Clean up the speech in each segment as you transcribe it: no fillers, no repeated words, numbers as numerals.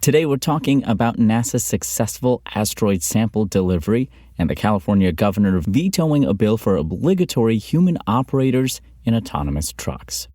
Today we're talking about NASA's successful asteroid sample delivery and the California governor vetoing a bill for obligatory human operators in autonomous trucks.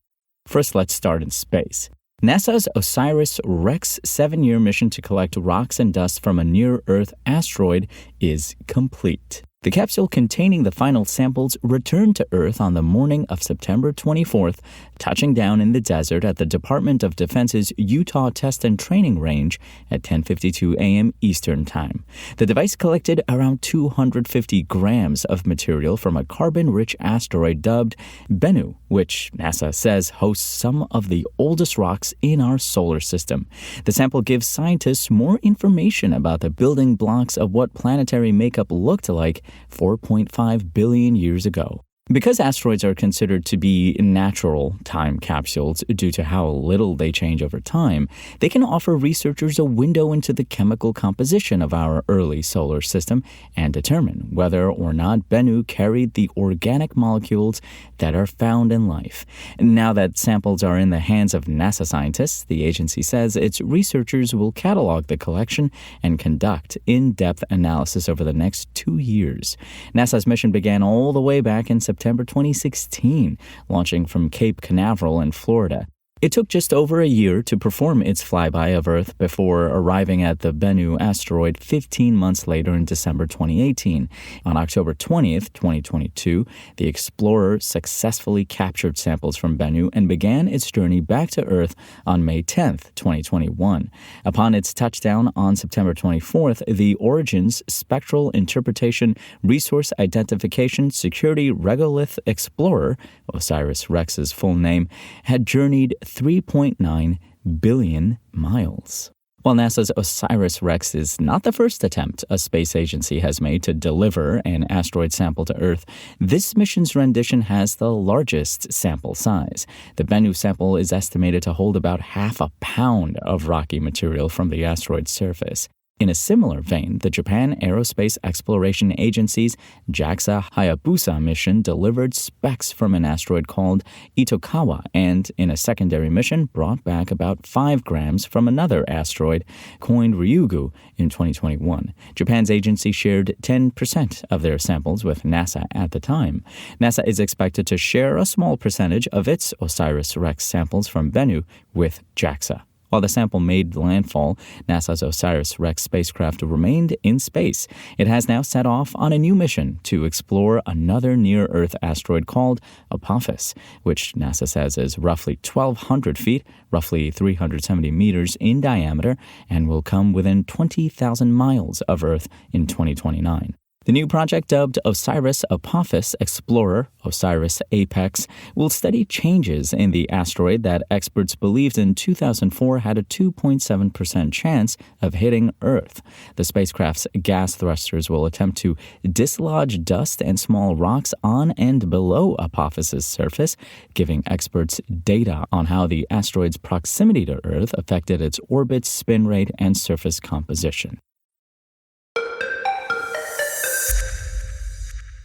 First, let's start in space. NASA's OSIRIS-REx 7-year mission to collect rocks and dust from a near-Earth asteroid is complete. The capsule containing the final samples returned to Earth on the morning of September 24th, touching down in the desert at the Department of Defense's Utah Test and Training Range at 10:52 a.m. Eastern Time. The device collected around 250 grams of material from a carbon-rich asteroid dubbed Bennu, which NASA says hosts some of the oldest rocks in our solar system. The sample gives scientists more information about the building blocks of what planetary makeup looked like 4.5 billion years ago. Because asteroids are considered to be natural time capsules due to how little they change over time, they can offer researchers a window into the chemical composition of our early solar system and determine whether or not Bennu carried the organic molecules that are found in life. Now that samples are in the hands of NASA scientists, the agency says its researchers will catalog the collection and conduct in-depth analysis over the next 2 years. NASA's mission began all the way back in September 2016, launching from Cape Canaveral in Florida. It took just over a year to perform its flyby of Earth before arriving at the Bennu asteroid 15 months later in December 2018. On October 20th, 2022, the Explorer successfully captured samples from Bennu and began its journey back to Earth on May 10th, 2021. Upon its touchdown on September 24th, the Origins Spectral Interpretation Resource Identification Security Regolith Explorer, OSIRIS-REx's full name, had journeyed 3.9 billion miles. While NASA's OSIRIS-REx is not the first attempt a space agency has made to deliver an asteroid sample to Earth, this mission's rendition has the largest sample size. The Bennu sample is estimated to hold about 0.5 pound of rocky material from the asteroid's surface. In a similar vein, the Japan Aerospace Exploration Agency's JAXA Hayabusa mission delivered specks from an asteroid called Itokawa and, in a secondary mission, brought back about 5 grams from another asteroid coined Ryugu in 2021. Japan's agency shared 10% of their samples with NASA at the time. NASA is expected to share a small percentage of its OSIRIS-REx samples from Bennu with JAXA. While the sample made landfall, NASA's OSIRIS-REx spacecraft remained in space. It has now set off on a new mission to explore another near-Earth asteroid called Apophis, which NASA says is roughly 1,200 feet, roughly 370 meters in diameter, and will come within 20,000 miles of Earth in 2029. The new project, dubbed OSIRIS-Apophis Explorer, OSIRIS-APEX, will study changes in the asteroid that experts believed in 2004 had a 2.7% chance of hitting Earth. The spacecraft's gas thrusters will attempt to dislodge dust and small rocks on and below Apophis's surface, giving experts data on how the asteroid's proximity to Earth affected its orbit, spin rate, and surface composition.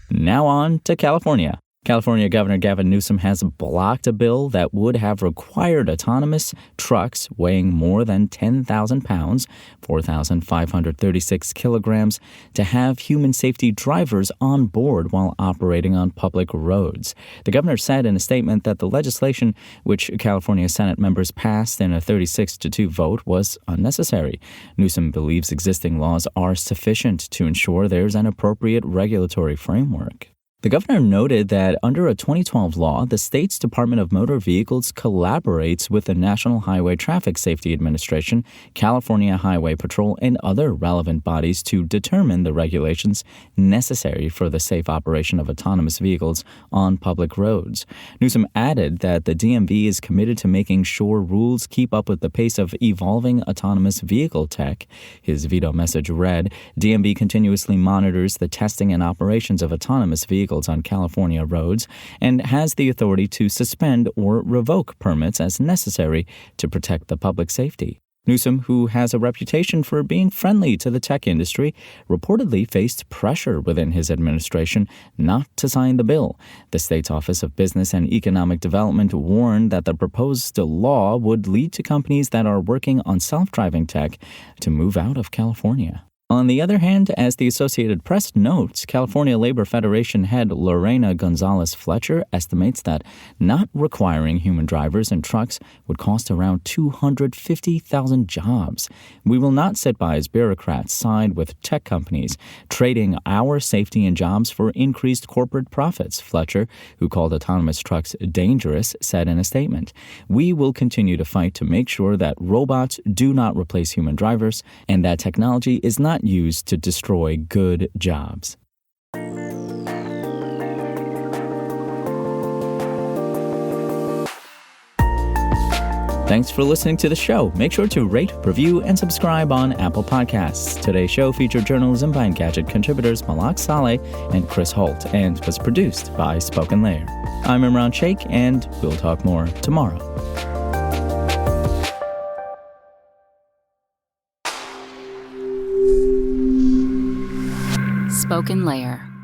Now on to California. California Governor Gavin Newsom has blocked a bill that would have required autonomous trucks weighing more than 10,000 pounds, 4,536 kilograms, to have human safety drivers on board while operating on public roads. The governor said in a statement that the legislation, which California Senate members passed in a 36-2 vote, was unnecessary. Newsom believes existing laws are sufficient to ensure there's an appropriate regulatory framework. The governor noted that under a 2012 law, the state's Department of Motor Vehicles collaborates with the National Highway Traffic Safety Administration, California Highway Patrol, and other relevant bodies to determine the regulations necessary for the safe operation of autonomous vehicles on public roads. Newsom added that the DMV is committed to making sure rules keep up with the pace of evolving autonomous vehicle tech. His veto message read, "DMV continuously monitors the testing and operations of autonomous vehicles on California roads and has the authority to suspend or revoke permits as necessary to protect the public safety." Newsom, who has a reputation for being friendly to the tech industry, reportedly faced pressure within his administration not to sign the bill. The state's Office of Business and Economic Development warned that the proposed law would lead to companies that are working on self-driving tech to move out of California. On the other hand, as the Associated Press notes, California Labor Federation head Lorena Gonzalez-Fletcher estimates that not requiring human drivers in trucks would cost around 250,000 jobs. We will not sit by as bureaucrats side with tech companies, trading our safety and jobs for increased corporate profits, Fletcher, who called autonomous trucks dangerous, said in a statement. We will continue to fight to make sure that robots do not replace human drivers and that technology is not used to destroy good jobs. Thanks for listening to the show. Make sure to rate, review, and subscribe on Apple Podcasts. Today's show featured journalism by Engadget contributors Malak Saleh and Chris Holt and was produced by Spoken Layer. I'm Imran Sheikh, and we'll talk more tomorrow. Spoken Layer.